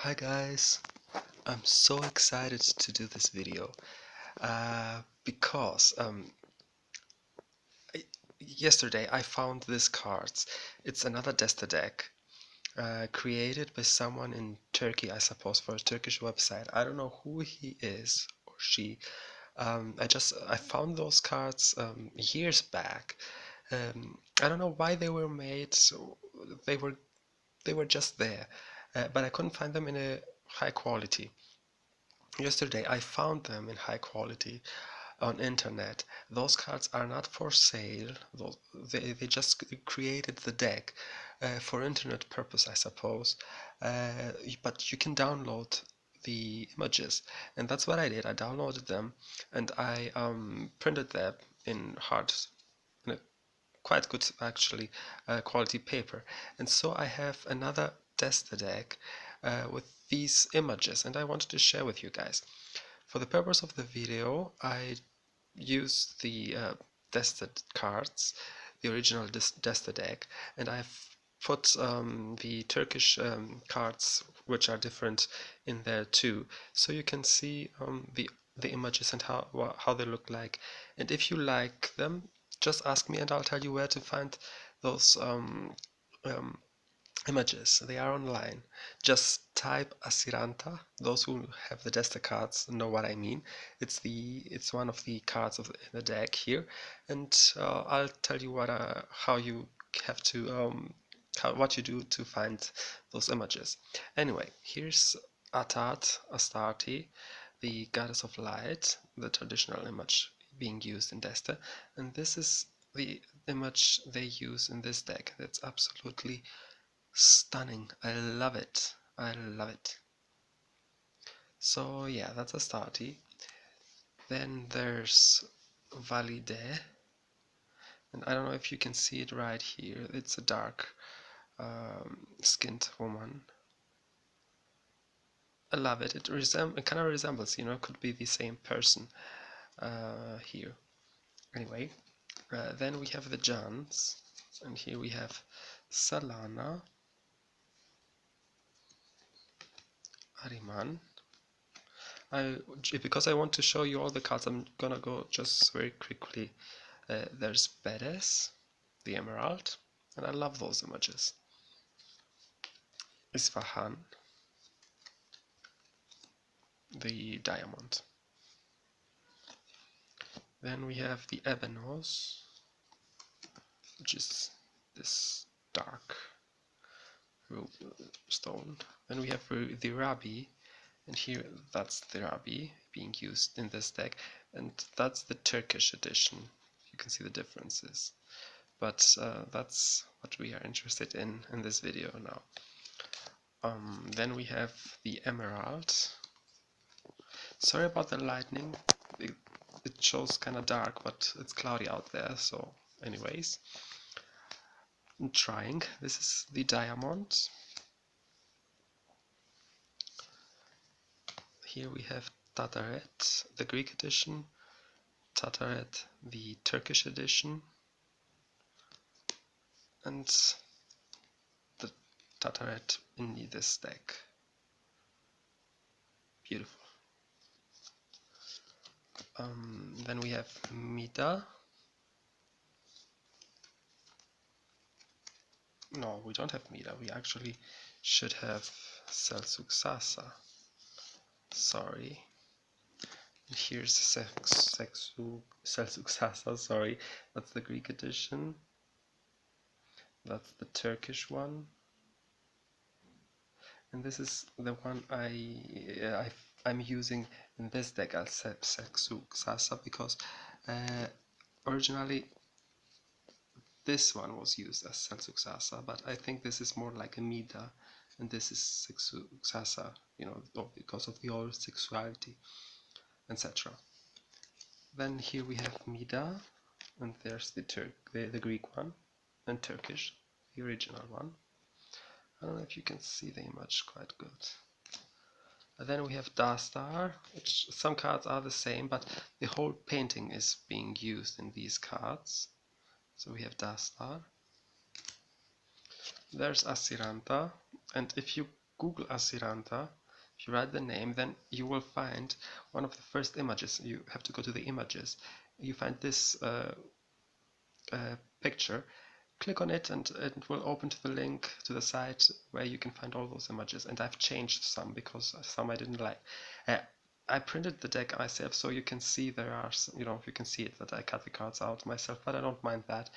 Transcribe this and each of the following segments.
Hi guys, I'm so excited to do this video because yesterday I found this cards. It's another Deste deck created by someone in Turkey, I suppose, for a Turkish website. I don't know who he is or she. I found those cards years back. I don't know why they were made. So they were just there, but I couldn't find them in a high quality. Yesterday I found them in high quality on internet. Those cards are not for sale. They just created the deck for internet purpose, I suppose. But you can download the images, and that's what I did. I downloaded them and I printed them in in a quite good actually quality paper. And so I have another Deste deck with these images, and I wanted to share with you guys. For the purpose of the video, I use the Deste cards, the original Deste deck, and I've put the Turkish cards, which are different, in there too, so you can see the images and how they look like. And if you like them, just ask me and I'll tell you where to find those um, images. They are online. Just type Asiranta. Those who have the Desta cards know what I mean. It's one of the cards of the deck here, and I'll tell you how you have to what you do to find those images. Anyway, here's Astarte, the goddess of light, the traditional image being used in Desta, and this is the image they use in this deck. That's absolutely stunning. I love it. I love it. So yeah, that's Astarte. Then there's Valide, and I don't know if you can see it right here. It's a dark skinned woman. I love it. It kind of resembles, could be the same person here. Anyway, then we have the Jans, and here we have Salana, Ariman. Because I want to show you all the cards, I'm gonna go just very quickly. There's Deste, the emerald, and I love those images. Isfahan, the diamond. Then we have the Ebenos, which is this dark stone. Then we have the Rabi, and here that's the Rabi being used in this deck, and that's the Turkish edition. You can see the differences, but that's what we are interested in this video now. Then we have the emerald. Sorry about the lightning, it shows kind of dark, but it's cloudy out there, so anyways. I'm trying. This is the diamond. Here we have Tataret, the Greek edition, Tataret, the Turkish edition, and the Tataret in this deck. Beautiful. Then we have Mida. No, we don't have Mida. We actually should have Selçuk. Sorry. And here's Selçuk, sorry. That's the Greek edition. That's the Turkish one. And this is the one I'm using in this deck as Selçuk because originally this one was used as Selçuk, but I think this is more like a Mida, and this is Selçuk, because of the old sexuality, etc. Then here we have Mida, and there's the Greek one, and Turkish, the original one. I don't know if you can see the image quite good. And then we have Deste, which some cards are the same, but the whole painting is being used in these cards. So we have Deste. There's Asiranta, and if you Google Asiranta, if you write the name, then you will find one of the first images. You have to go to the images. You find this picture. Click on it and it will open to the link to the site where you can find all those images. And I've changed some because some I didn't like. I printed the deck myself, so you can see there are, you can see it that I cut the cards out myself, but I don't mind that.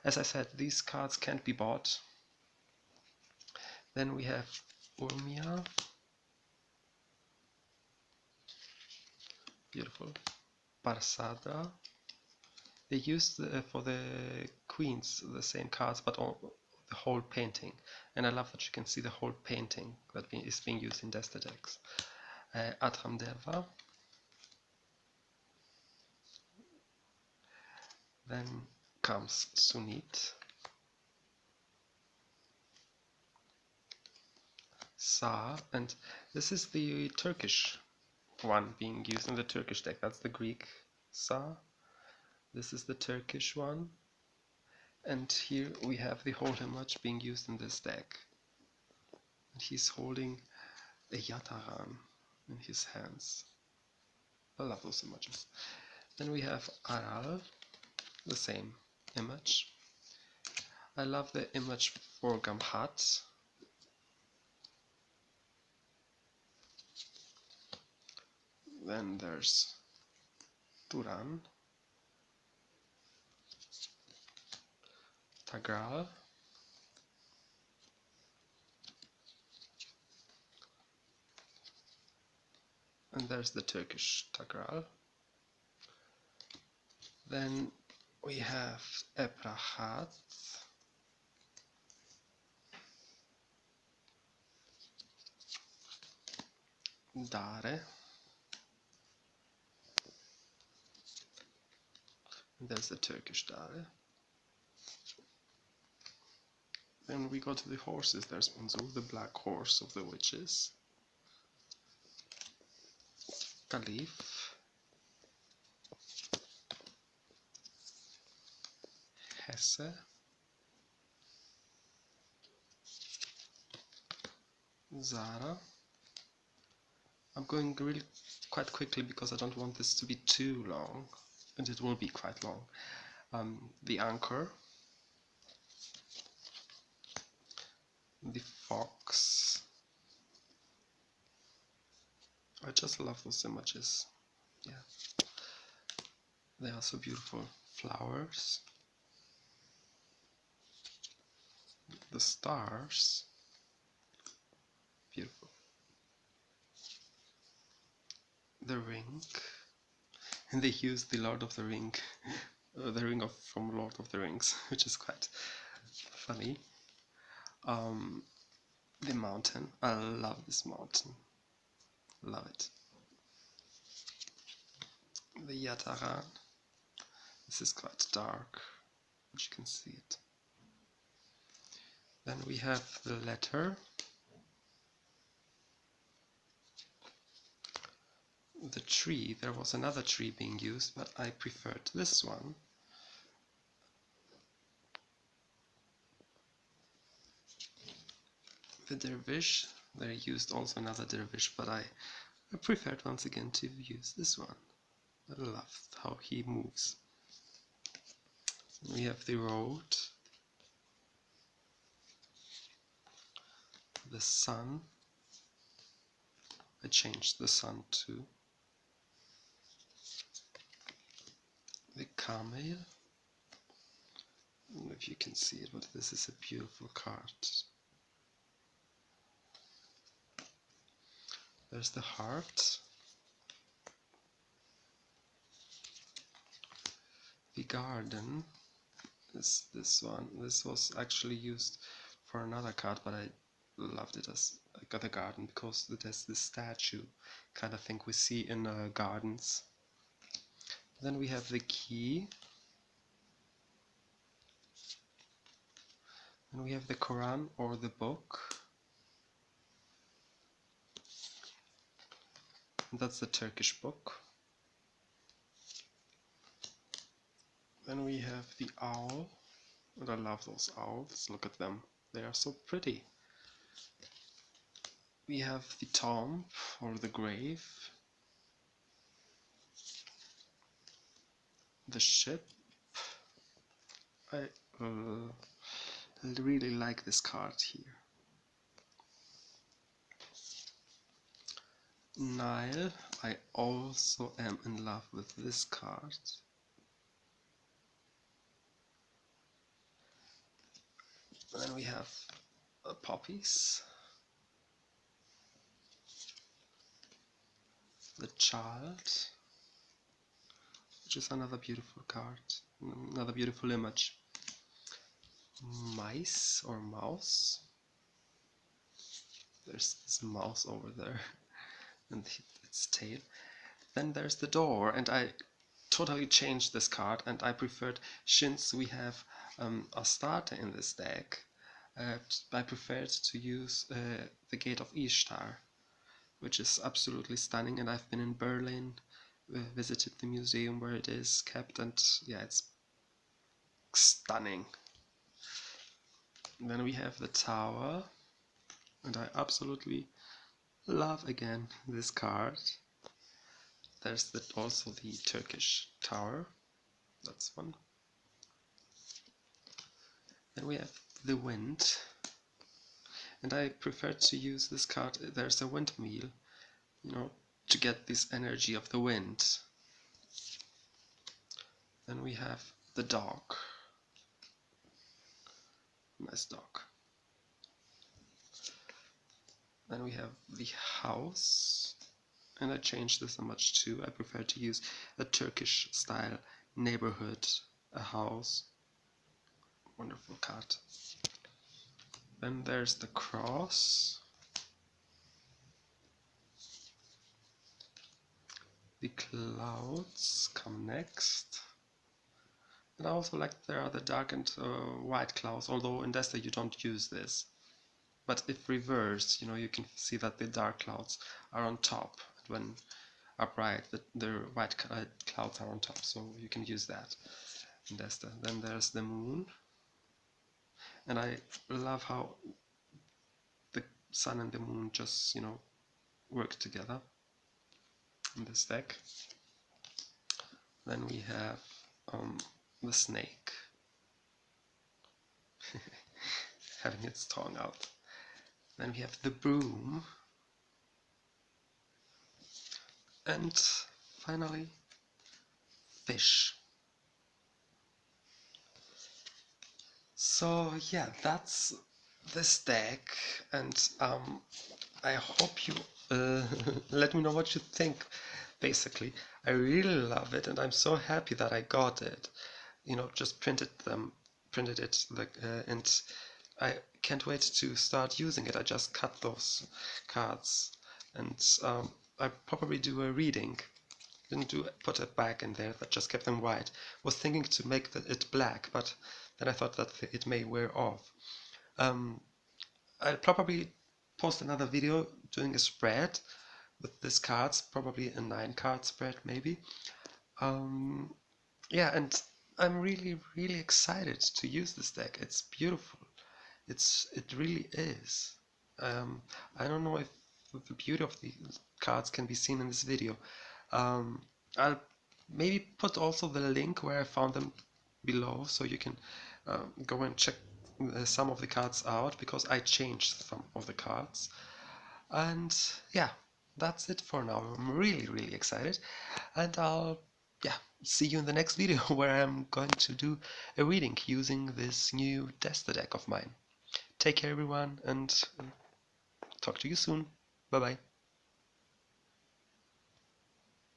As I said, these cards can't be bought. Then we have Urmia, beautiful. Barsada. They used for the queens the same cards, but the whole painting. And I love that you can see the whole painting that is being used in Deste decks. Atramdeva. Then comes Sunit. Sa, and this is the Turkish one being used in the Turkish deck. That's the Greek Sa. This is the Turkish one. And here we have the whole image being used in this deck. And he's holding a Yataran in his hands. I love those images. Then we have Aral, the same image. I love the image for Gamhat. Then there's Turan, Tagral, and there's the Turkish Tagral. Then we have Ebrahat, Dare, and there's the Turkish Dare. Then we go to the horses. There's Munzo, the black horse of the witches. Caliph, Hesse, Zara. I'm going really quite quickly because I don't want this to be too long, and it will be quite long. The Anchor, the Fox. I just love those images. Yeah, they are so beautiful. Flowers, the stars, beautiful. The ring, and they used the Lord of the Ring, the ring from Lord of the Rings, which is quite funny. The mountain, I love this mountain, love it. The Yataran, this is quite dark, but you can see it. Then we have the letter, the tree. There was another tree being used, but I preferred this one. The dervish, they used also another dervish, but I preferred once again to use this one. I love how he moves. We have the road, the sun. I changed the sun to the camel. I don't know if you can see it, but this is a beautiful card. There's the heart, the garden is this one. This was actually used for another card, but I loved it as the garden because it has this statue kind of thing we see in gardens. Then we have the key, and we have the Quran or the book. And that's the Turkish book. Then we have the owl, and I love those owls. Look at them, they are so pretty. We have the tomb or the grave, the ship. I really like this card here. Nile. I also am in love with this card. And then we have poppies, the child, which is another beautiful card, another beautiful image. Mice or mouse. There's this mouse over there and its tail. Then there's the door, and I totally changed this card, and I preferred, since we have a starter in this deck, I preferred to use the Gate of Ishtar, which is absolutely stunning, and I've been in Berlin, visited the museum where it is kept, and yeah, it's stunning. And then we have the tower, and I absolutely love again this card. There's also the Turkish tower, that's one. Then we have the wind, and I prefer to use this card. There's a windmill, you know, to get this energy of the wind. Then we have the dog, nice dog. Then we have the house, and I changed this so much too. I prefer to use a Turkish style neighborhood, a house. Wonderful card. Then there's the cross, the clouds come next, and I also like there are the dark and white clouds, although in Deste you don't use this. But if reversed, you know, you can see that the dark clouds are on top, and when upright, the white clouds are on top, so you can use that in Deste. Then there's the moon, and I love how the sun and the moon just, you know, work together in this deck. Then we have the snake having its tongue out. Then we have the broom, and finally fish. So yeah, that's this deck, and I hope you let me know what you think. Basically, I really love it, and I'm so happy that I got it. You know, just printed it, and I can't wait to start using it. I just cut those cards, and I probably do a reading. Didn't put a bag in there, that just kept them white. Was thinking to make it black, but then I thought that it may wear off. I'll probably post another video doing a spread with these cards, probably a 9-card spread maybe. Yeah, and I'm really excited to use this deck. It's beautiful. It really is. I don't know if the beauty of the cards can be seen in this video. I'll maybe put also the link where I found them below, so you can go and check some of the cards out, because I changed some of the cards. And yeah, that's it for now. I'm really excited, and I'll see you in the next video where I'm going to do a reading using this new Deste deck of mine. Take care everyone, and talk to you soon. Bye bye.